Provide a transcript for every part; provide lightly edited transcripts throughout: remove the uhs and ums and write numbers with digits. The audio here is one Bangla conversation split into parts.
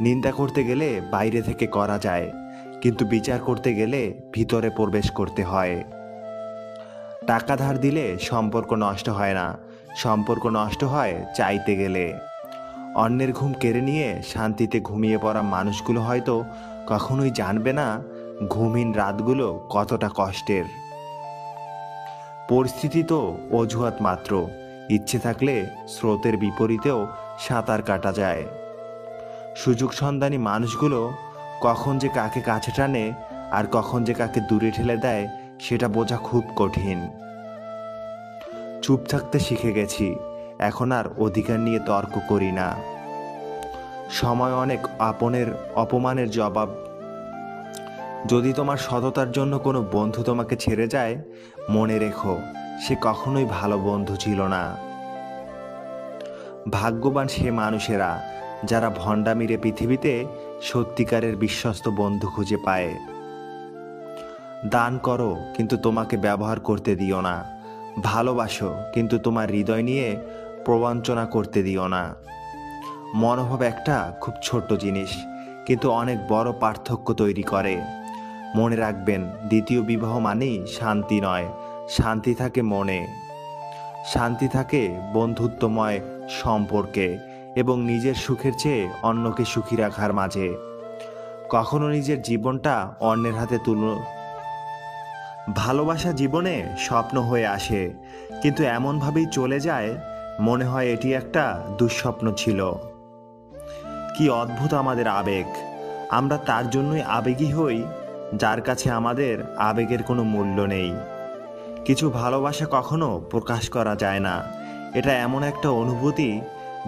নিন্দা করতে গেলে বাইরে থেকে করা যায়, কিন্তু বিচার করতে গেলে ভিতরে প্রবেশ করতে হয়। টাকা ধার দিলে সম্পর্ক নষ্ট হয় না, সম্পর্ক নষ্ট হয় চাইতে গেলে। অন্যের ঘুম কেড়ে নিয়ে শান্তিতে ঘুমিয়ে পড়া মানুষগুলো হয়তো কখনোই জানবে না ঘুমহীন রাতগুলো কতটা কষ্টের। পরিস্থিতি তো অজুহাত মাত্র, ইচ্ছে থাকলে স্রোতের বিপরীতেও সাঁতার কাটা যায়। সুযোগ সন্ধানী মানুষগুলো কখন যে কাকে কাছে টানে আর কখন যে কাকে দূরে ঠেলে দেয় সেটা বোঝা খুব কঠিন। চুপ থাকতে শিখে গেছি, এখন আর অধিকার নিয়ে তর্ক করি না। সময় অনেক অপমানের জবাব। যদি তোমার সততার জন্য কোনো বন্ধু তোমাকে ছেড়ে যায়, মনে রেখো সে কখনোই ভালো বন্ধু ছিল না। ভাগ্যবান সে মানুষেরা যারা ভণ্ডামিরে পৃথিবীতে সত্যিকারের বিশ্বস্ত বন্ধু খুঁজে পায়। দান করো কিন্তু তোমাকে ব্যবহার করতে দিও না। ভালোবাসো কিন্তু তোমার হৃদয় নিয়ে প্রবঞ্চনা করতে দিও না। মনোভাব একটা খুব ছোট্ট জিনিস, কিন্তু অনেক বড় পার্থক্য তৈরি করে। মনে রাখবেন, দ্বিতীয় বিবাহ মানেই শান্তি নয়, শান্তি থাকে মনে। শান্তি থাকে বন্ধুত্বময় সম্পর্কে এবং নিজের সুখের চেয়ে অন্যকে সুখী রাখার মাঝে। কখনো নিজের জীবনটা অন্যের হাতে ভালোবাসা জীবনে স্বপ্ন হয়ে আসে, কিন্তু এমনভাবেই চলে যায় মনে হয় এটি একটা দুঃস্বপ্ন ছিল। কি অদ্ভুত আমাদের আবেগ! আমরা তার জন্যই আবেগী হই যার কাছে আমাদের আবেগের কোনো মূল্য নেই। কিছু ভালোবাসা কখনো প্রকাশ করা যায় না। এটা এমন একটা অনুভূতি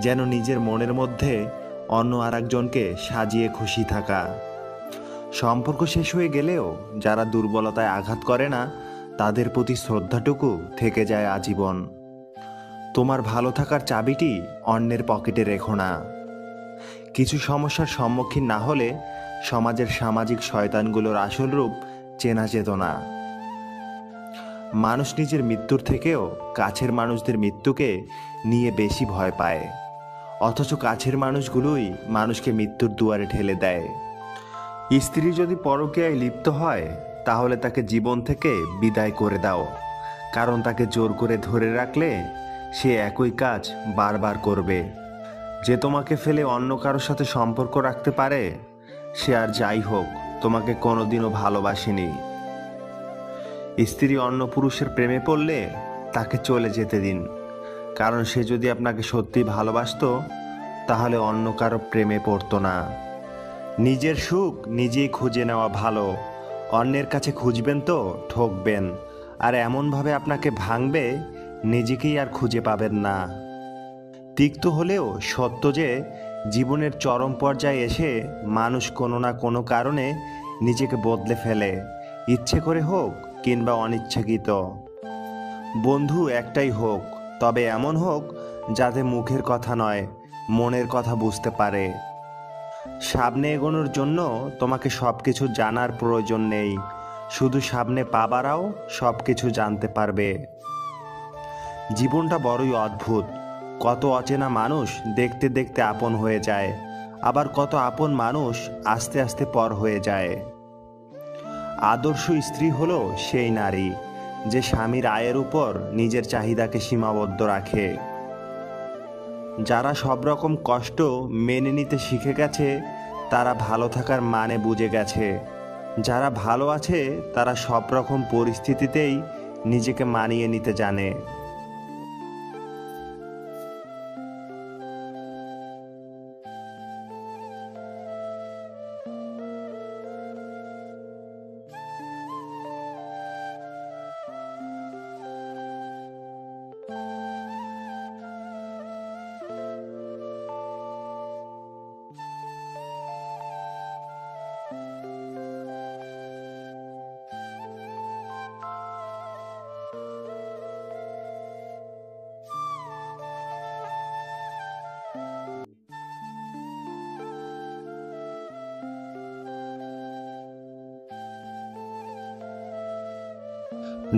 যেন নিজের মনের মধ্যে অন্য আরেকজনকে সাজিয়ে খুশি থাকা। সম্পর্ক শেষ হয়ে গেলেও যারা দুর্বলতায় আঘাত করে না, তাদের প্রতি শ্রদ্ধাটুকু থেকে যায় আজীবন। তোমার ভালো থাকার চাবিটি অন্যের পকেটে রেখো না। কিছু সমস্যার সম্মুখীন না হলে সমাজের সামাজিক শয়তানগুলোর আসল রূপ চেনা যেত না। মানুষ নিজের মৃত্যুর থেকেও কাছের মানুষদের মৃত্যুকে নিয়ে বেশি ভয় পায়, অথচ কাছের মানুষগুলোই মানুষকে মৃত্যুর দুয়ারে ঠেলে দেয়। স্ত্রী যদি পরকীয়ায় লিপ্ত হয়, তাহলে তাকে জীবন থেকে বিদায় করে দাও, কারণ তাকে জোর করে ধরে রাখলে সে একই কাজ বারবার করবে। যে তোমাকে ফেলে অন্য কারোর সাথে সম্পর্ক রাখতে পারে, সে আর যাই হোক তোমাকে কোনোদিনও ভালোবাসেনি। স্ত্রী অন্য পুরুষের প্রেমে পড়লে তাকে চলে যেতে দিন, কারণ সে যদি আপনাকে সত্যি ভালোবাসতো তাহলে অন্য কারো প্রেমে পড়তো না। নিজের সুখ নিজেই খুঁজে নেওয়া ভালো। অন্যের কাছে খুঁজবেন তো ঠকবেন, আর এমনভাবে আপনাকে ভাঙবে নিজেকেই আর খুঁজে পাবেন না। তিক্ত হলেও সত্য যে জীবনের চরম পর্যায়ে এসে মানুষ কোনো না কোনো কারণে নিজেকে বদলে ফেলে, ইচ্ছে করে হোক কিংবা অনিচ্ছাকৃত। বন্ধু একটাই হোক, তবে এমন হোক যাতে মুখের কথা নয়, মনের কথা বুঝতে পারে। সামনে এগোনোর জন্য তোমাকে সব কিছু জানার প্রয়োজন নেই, শুধু সামনে পা বাড়াও, সব কিছু জানতে পারবে। জীবনটা বড়ই অদ্ভুত। কত অচেনা মানুষ দেখতে দেখতে আপন হয়ে যায়, আবার কত আপন মানুষ আস্তে আস্তে পর হয়ে যায়। আদর্শ স্ত্রী হলো সেই নারী যে স্বামীর আয়ের উপর নিজের চাহিদাকে সীমাবদ্ধ রাখে। যারা সব রকম কষ্ট মেনে নিতে শিখে গেছে, তারা ভালো থাকার মানে বুঝে গেছে। যারা ভালো আছে তারা সব রকম পরিস্থিতিতেই নিজেকে মানিয়ে নিতে জানে।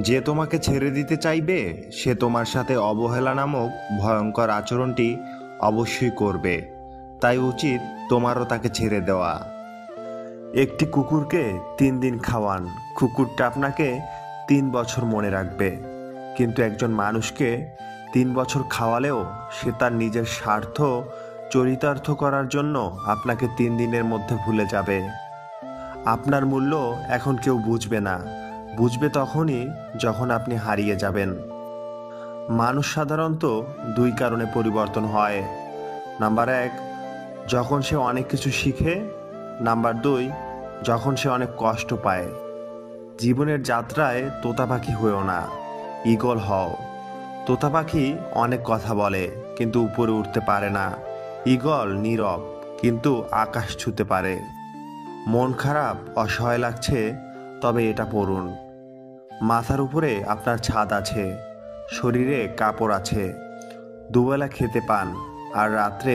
যে তোমাকে ছেড়ে দিতে চাইবে সে তোমার সাথে অবহেলা নামক ভয়ঙ্কর আচরণটি অবশ্যই করবে, তাই উচিত তোমারও তাকে ছেড়ে দেওয়া। একটি কুকুরকে 3 দিন খাওয়ান, কুকুরটা আপনাকে 3 বছর মনে রাখবে। কিন্তু একজন মানুষকে 3 বছর খাওয়ালেও সে তার নিজের স্বার্থ চরিতার্থ করার জন্য আপনাকে 3 দিনের মধ্যে ভুলে যাবে। আপনার মূল্য এখন কেউ বুঝবে না, বুঝবে তখনই যখন আপনি হারিয়ে যাবেন। মানুষ সাধারণত 2 কারণে পরিবর্তন হয়। নাম্বার 1, যখন সে অনেক কিছু শিখে। নাম্বার 2, যখন সে অনেক কষ্ট পায়। জীবনের যাত্রায় তোতা পাখি হয়েও না, ঈগল হও। তোতা পাখি অনেক কথা বলে কিন্তু উপরে উঠতে পারে না। ঈগল নীরব কিন্তু আকাশ ছুঁতে পারে। মন খারাপ, অসহায় লাগছে, তবে এটা পড়ুন। মাথার উপরে আপনার ছাদ আছে, শরীরে কাপড় আছে, দুবেলা খেতে পান, আর রাত্রে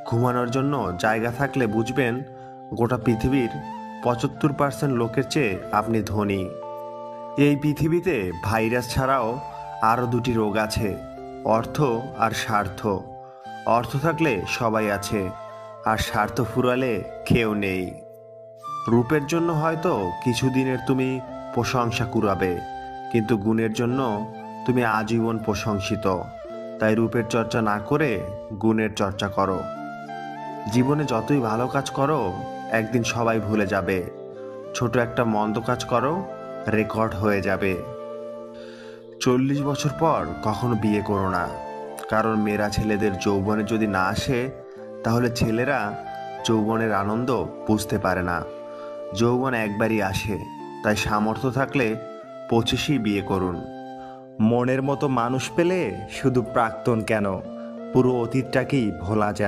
ঘুমানোর জন্য জায়গা থাকলে বুঝবেন গোটা পৃথিবীর 75% লোকের চেয়ে আপনি ধনী। এই পৃথিবীতে ভাইরাস ছাড়াও আরও 2টি রোগ আছে, অর্থ আর স্বার্থ। অর্থ থাকলে সবাই আছে, আর স্বার্থ ফুরালে কেউ নেই। রূপের জন্য হয়তো কিছুদিনের তুমি প্রশংসা কুড়াবে, কিন্তু গুণের জন্য তুমি আজীবন প্রশংসিত। তাই রূপের চর্চা না করে গুণের চর্চা করো। জীবনে যতই ভালো কাজ করো একদিন সবাই ভুলে যাবে। ছোট একটা মন্দ কাজ করো, রেকর্ড হয়ে যাবে। 40 বছর পর কখনো বিয়ে করো না, কারণ মেয়েরা ছেলেদের যৌবনে যদি না আসে তাহলে ছেলেরা যৌবনের আনন্দ বুঝতে পারে না। যৌবন একবারই আসে, তাই সামর্থ্য থাকলে 25ই বিয়ে করুন। মনের মতো মানুষ পেলে শুধু প্রাক্তন কেন, পুরো অতীতটাকেই ভোলা যায়।